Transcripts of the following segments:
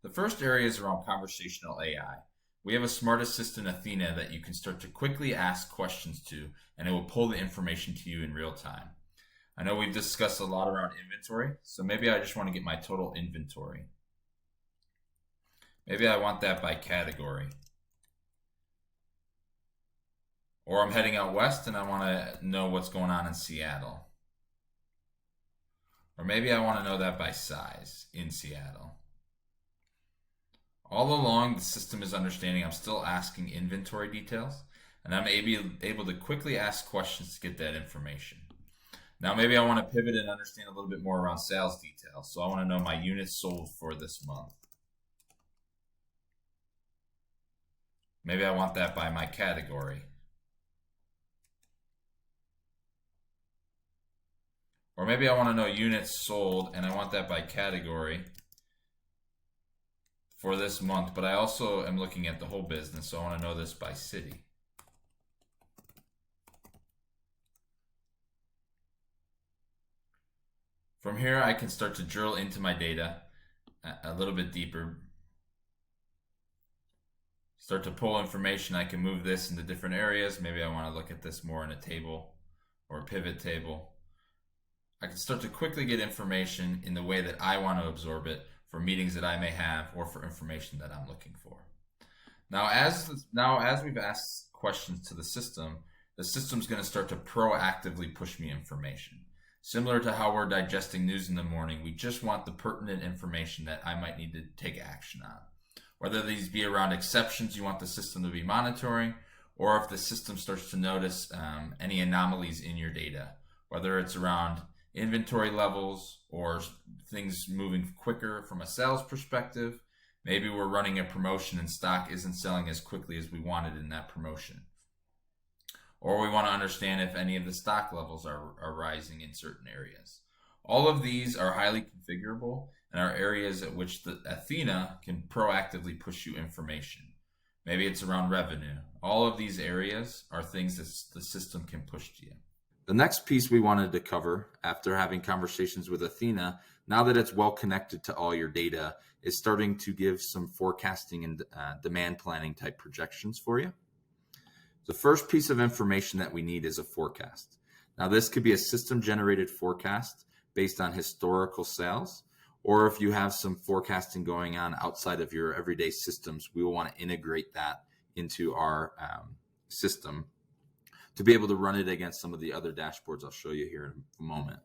The first area is around conversational AI. We have a smart assistant, Athena, that you can start to quickly ask questions to, and it will pull the information to you in real time. I know we've discussed a lot around inventory, so maybe I just want to get my total inventory. Maybe I want that by category. Or I'm heading out west and I want to know what's going on in Seattle. Or maybe I want to know that by size in Seattle. All along, the system is understanding I'm still asking inventory details, and I'm able to quickly ask questions to get that information. Now, maybe I want to pivot and understand a little bit more around sales details. So I want to know my units sold for this month. Maybe I want that by my category. Or maybe I want to know units sold, and I want that by category for this month, but I also am looking at the whole business, so I want to know this by city. From here, I can start to drill into my data a little bit deeper. Start to pull information. I can move this into different areas. Maybe I want to look at this more in a table or a pivot table. I can start to quickly get information in the way that I want to absorb it for meetings that I may have or for information that I'm looking for. Now, as we've asked questions to the system's going to start to proactively push me information. Similar to how we're digesting news in the morning, we just want the pertinent information that I might need to take action on. Whether these be around exceptions you want the system to be monitoring, or if the system starts to notice any anomalies in your data, whether it's around inventory levels or things moving quicker from a sales perspective. Maybe we're running a promotion and stock isn't selling as quickly as we wanted in that promotion. Or we want to understand if any of the stock levels are rising in certain areas. All of these are highly configurable and are areas at which the Athena can proactively push you information. Maybe it's around revenue. All of these areas are things that the system can push to you. The next piece we wanted to cover after having conversations with Athena, now that it's well connected to all your data, is starting to give some forecasting and demand planning type projections for you. The first piece of information that we need is a forecast. Now, this could be a system generated forecast based on historical sales, or if you have some forecasting going on outside of your everyday systems, we will want to integrate that into our system to be able to run it against some of the other dashboards I'll show you here in a moment.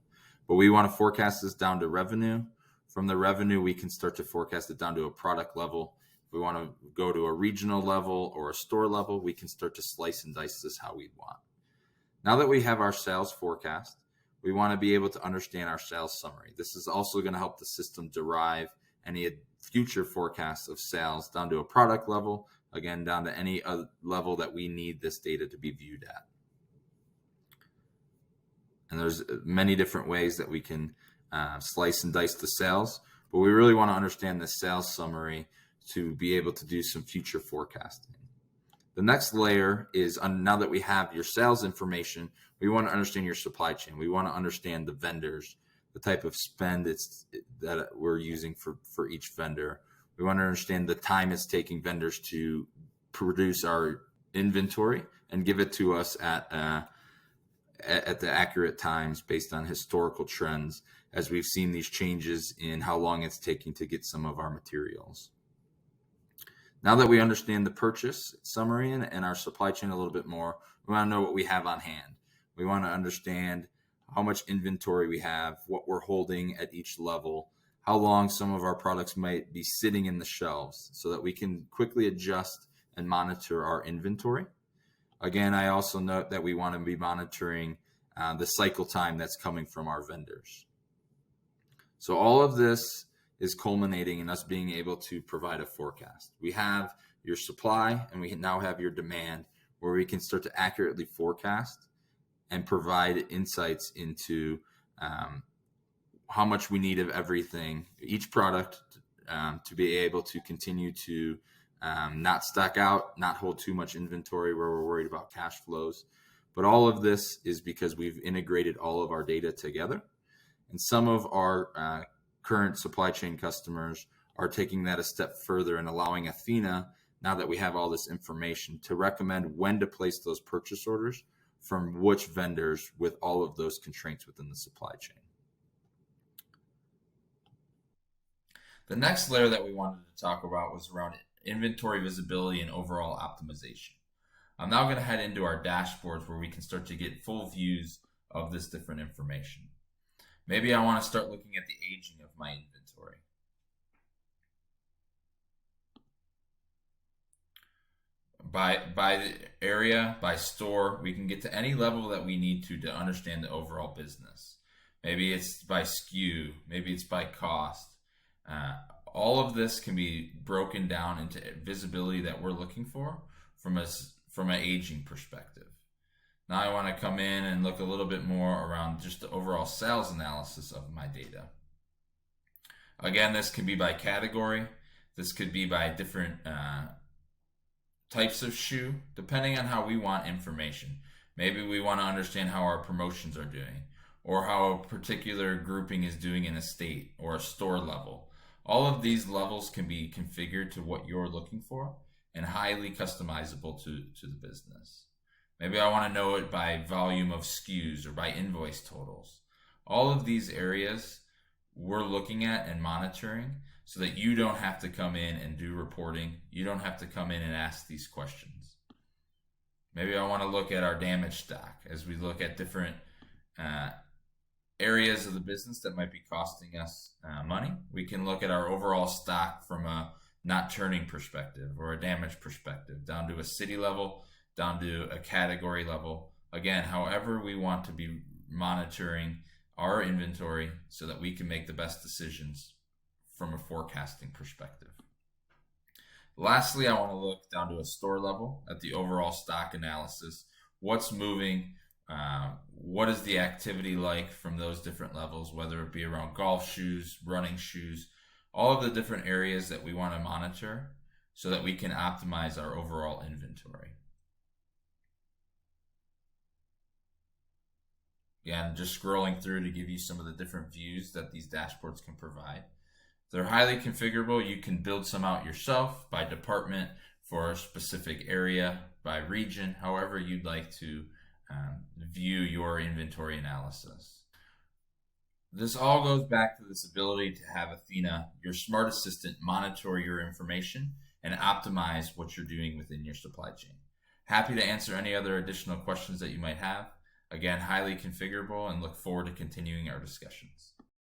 But we want to forecast this down to revenue. From the revenue, we can start to forecast it down to a product level. If we want to go to a regional level or a store level, we can start to slice and dice this how we want. Now that we have our sales forecast, we want to be able to understand our sales summary. This is also going to help the system derive any future forecasts of sales down to a product level, again, down to any other level that we need this data to be viewed at. And there's many different ways that we can slice and dice the sales, but we really want to understand the sales summary to be able to do some future forecasting. The next layer is, now that we have your sales information, we want to understand your supply chain. We want to understand the vendors, the type of spend that we're using for each vendor. We want to understand the time it's taking vendors to produce our inventory and give it to us at the accurate times based on historical trends, as we've seen these changes in how long it's taking to get some of our materials. Now that we understand the purchase summary and our supply chain a little bit more, we want to know what we have on hand. We want to understand how much inventory we have, what we're holding at each level, how long some of our products might be sitting in the shelves so that we can quickly adjust and monitor our inventory. Again, I also note that we want to be monitoring the cycle time that's coming from our vendors. So all of this is culminating in us being able to provide a forecast. We have your supply and we now have your demand, where we can start to accurately forecast and provide insights into how much we need of everything, each product, to be able to continue to not stock out, not hold too much inventory where we're worried about cash flows. But all of this is because we've integrated all of our data together. And some of our current supply chain customers are taking that a step further and allowing Athena, now that we have all this information, to recommend when to place those purchase orders from which vendors with all of those constraints within the supply chain. The next layer that we wanted to talk about was around inventory visibility and overall optimization. I'm now going to head into our dashboards where we can start to get full views of this different information. Maybe I want to start looking at the aging of my inventory. By the area, by store, we can get to any level that we need to understand the overall business. Maybe it's by SKU, maybe it's by cost. All of this can be broken down into visibility that we're looking for from an aging perspective. Now I want to come in and look a little bit more around just the overall sales analysis of my data. Again, this can be by category. This could be by different types of shoe, depending on how we want information. Maybe we want to understand how our promotions are doing, or how a particular grouping is doing in a state or a store level. All of these levels can be configured to what you're looking for and highly customizable to the business. Maybe I want to know it by volume of SKUs or by invoice totals. All of these areas we're looking at and monitoring so that you don't have to come in and do reporting. You don't have to come in and ask these questions. Maybe I want to look at our damage stock as we look at different areas of the business that might be costing us money. We can look at our overall stock from a not turning perspective or a damage perspective, down to a city level, down to a category level. Again, however we want to be monitoring our inventory so that we can make the best decisions from a forecasting perspective. Lastly, I want to look down to a store level at the overall stock analysis. What's moving? What is the activity like from those different levels, whether it be around golf shoes, running shoes, all of the different areas that we want to monitor so that we can optimize our overall inventory. Again, just scrolling through to give you some of the different views that these dashboards can provide. They're highly configurable. You can build some out yourself by department for a specific area, by region, however you'd like to view your inventory analysis. This all goes back to this ability to have Athena, your smart assistant, monitor your information and optimize what you're doing within your supply chain. Happy to answer any other additional questions that you might have. Again, highly configurable, and look forward to continuing our discussions.